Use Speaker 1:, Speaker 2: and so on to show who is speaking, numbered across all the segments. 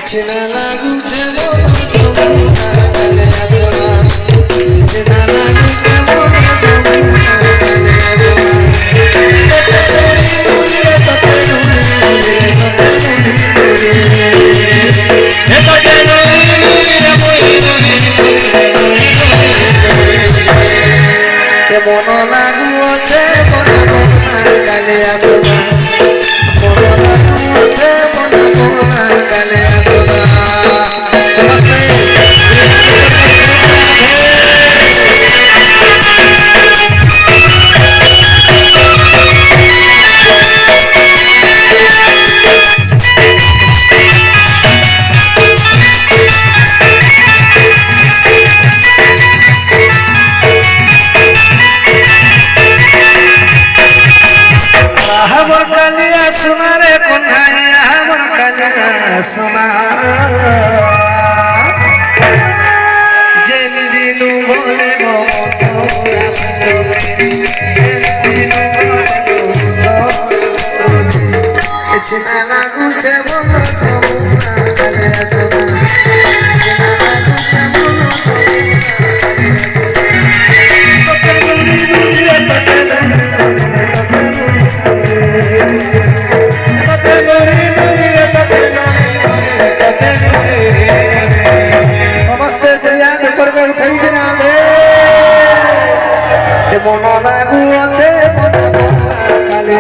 Speaker 1: चिना लाଗୁছে চিনা লাগুছে মন লাগুছে কালে আসবা মন লাগুছে কালে আসবা সমস্তে सुना जेल दिलू बोले गो चिना लाଗୁছে समस्ते याद करबे उठाई ना दे मन लागू আছে কালে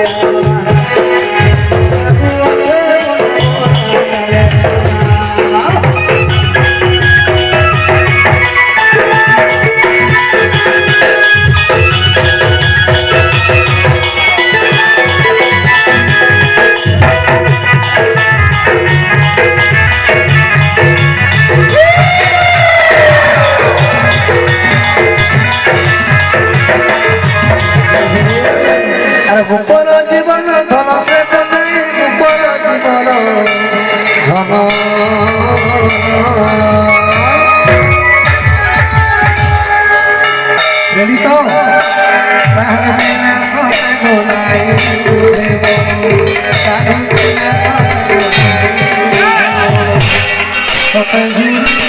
Speaker 1: গোপন জীবন ধন সে নাই গোপন জীবন ধন রেডি তো তাহলে বিনা সনে গোলাই দেব তাহলে বিনা সনে সত জুড়ে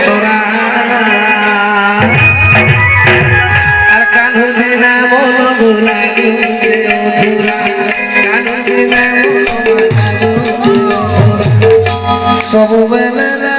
Speaker 1: তোরা আর কানু বিনা মন লাগিছে অধুরা কানু বিনা মন লাগুছে অধুরা ସବୁବେଳେ